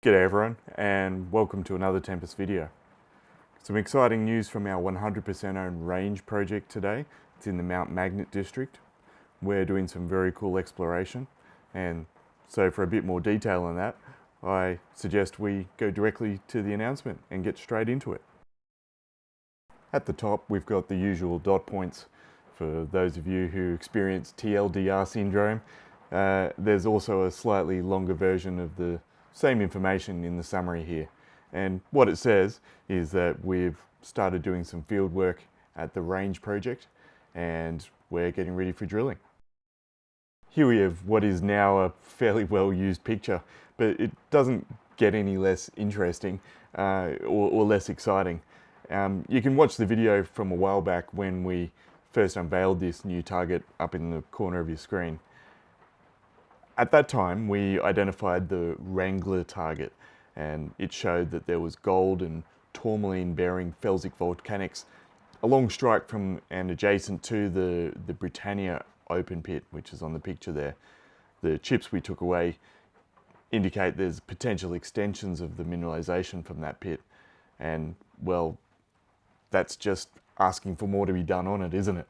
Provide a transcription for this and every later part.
G'day everyone, and welcome to another Tempest video. Some exciting news from our 100% owned range project today. It's in the Mount Magnet district. We're doing some very cool exploration, and so for a bit more detail on that, I suggest we go directly to the announcement and get straight into it. At the top, we've got the usual dot points for those of you who experience TLDR syndrome. There's also a slightly longer version of the same information in the summary here. And what it says is that we've started doing some field work at the range project and we're getting ready for drilling. Here we have what is now a fairly well used picture, but it doesn't get any less interesting or less exciting. You can watch the video from a while back when we first unveiled this new target up in the corner of your screen. At that time, we identified the Wrangler target, and it showed that there was gold and tourmaline-bearing felsic volcanics along strike from and adjacent to the Britannia open pit, which is on the picture there. The chips we took away indicate there's potential extensions of the mineralization from that pit, and well, that's just asking for more to be done on it, isn't it?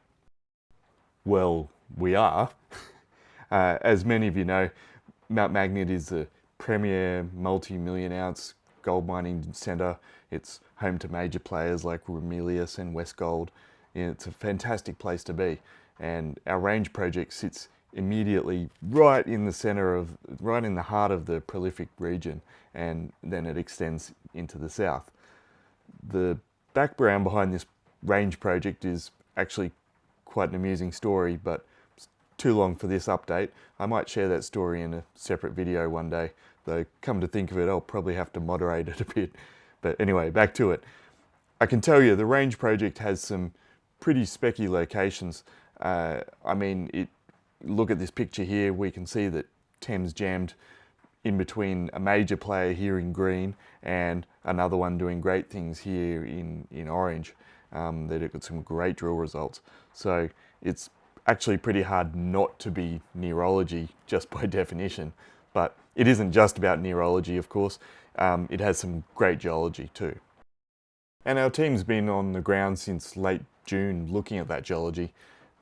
Well, we are. As many of you know, Mount Magnet is the premier multi-million ounce gold mining centre. It's home to major players like Ramelius and Westgold. It's a fantastic place to be, and our range project sits immediately right in the centre right in the heart of the prolific region, and then it extends into the south. The background behind this range project is actually quite an amusing story, but too long for this update. I might share that story in a separate video one day, though come to think of it, I'll probably have to moderate it a bit. But anyway, back to it. I can tell you the range project has some pretty specky locations. Look at this picture here, we can see that TEM's jammed in between a major player here in green and another one doing great things here in orange. They've got some great drill results. So it's actually pretty hard not to be neurology just by definition, but it isn't just about neurology, of course. It has some great geology too. And our team's been on the ground since late June looking at that geology.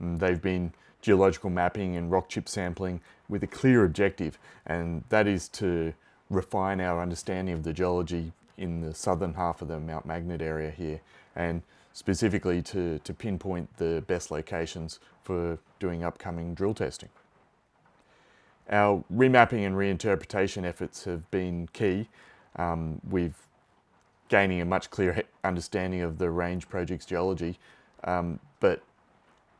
They've been geological mapping and rock chip sampling with a clear objective, and that is to refine our understanding of the geology in the southern half of the Mount Magnet area here, and specifically to pinpoint the best locations for doing upcoming drill testing. Our remapping and reinterpretation efforts have been key. We've gaining a much clearer understanding of the range project's geology, but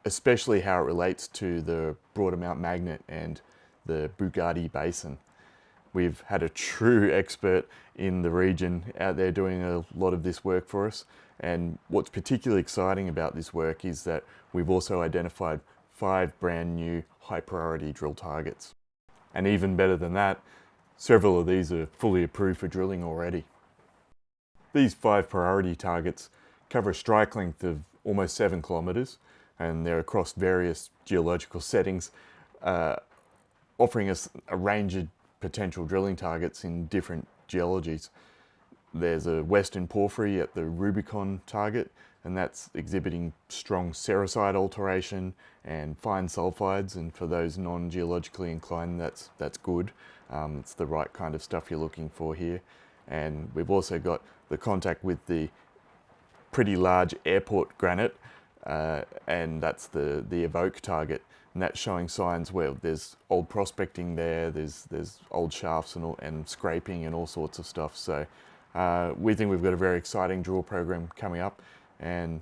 especially how it relates to the broader Mount Magnet and the Bugatti Basin. We've had a true expert in the region out there doing a lot of this work for us. And what's particularly exciting about this work is that we've also identified 5 brand new high priority drill targets. And even better than that, several of these are fully approved for drilling already. These 5 priority targets cover a strike length of almost 7 kilometres, and they're across various geological settings, offering us a range of potential drilling targets in different geologies. There's a western porphyry at the Rubicon target, and that's exhibiting strong sericite alteration and fine sulfides, and for those non-geologically inclined, that's good. It's the right kind of stuff you're looking for here. And we've also got the contact with the pretty large airport granite, and that's the Evoke target, and that's showing signs where there's old prospecting there, there's old shafts and scraping and all sorts of stuff. So we think we've got a very exciting drill program coming up, and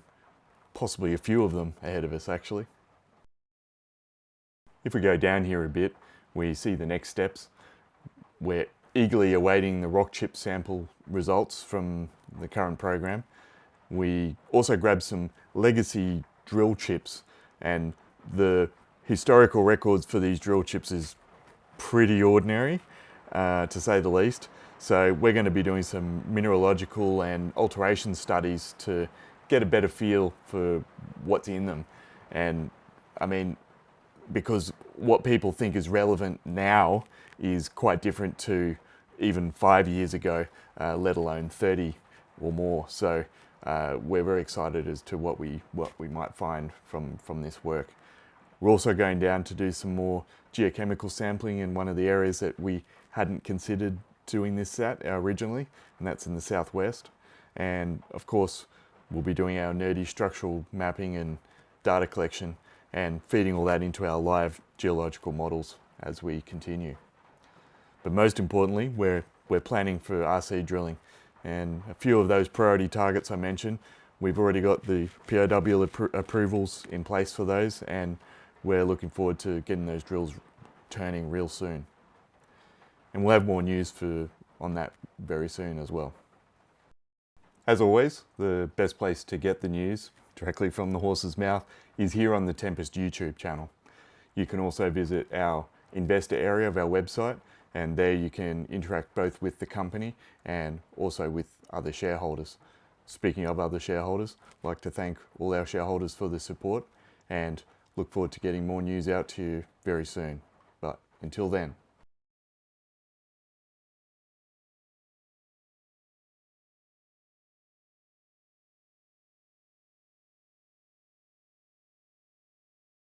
possibly a few of them ahead of us actually. If we go down here a bit, we see the next steps. We're eagerly awaiting the rock chip sample results from the current program. We also grabbed some legacy drill chips, and the historical records for these drill chips is pretty ordinary, to say the least. So we're going to be doing some mineralogical and alteration studies to get a better feel for what's in them. And I mean, because what people think is relevant now is quite different to even 5 years ago, let alone 30 or more. So we're very excited as to what we might find from this work. We're also going down to do some more geochemical sampling in one of the areas that we hadn't considered doing this at originally, and that's in the southwest. And of course, we'll be doing our nerdy structural mapping and data collection and feeding all that into our live geological models as we continue. But most importantly, we're planning for RC drilling, and a few of those priority targets I mentioned, we've already got the POW approvals in place for those, and we're looking forward to getting those drills turning real soon. And we'll have more news on that very soon as well. As always, the best place to get the news directly from the horse's mouth is here on the Tempest YouTube channel. You can also visit our investor area of our website, and there you can interact both with the company and also with other shareholders. Speaking of other shareholders, I'd like to thank all our shareholders for the support and look forward to getting more news out to you very soon. But until then,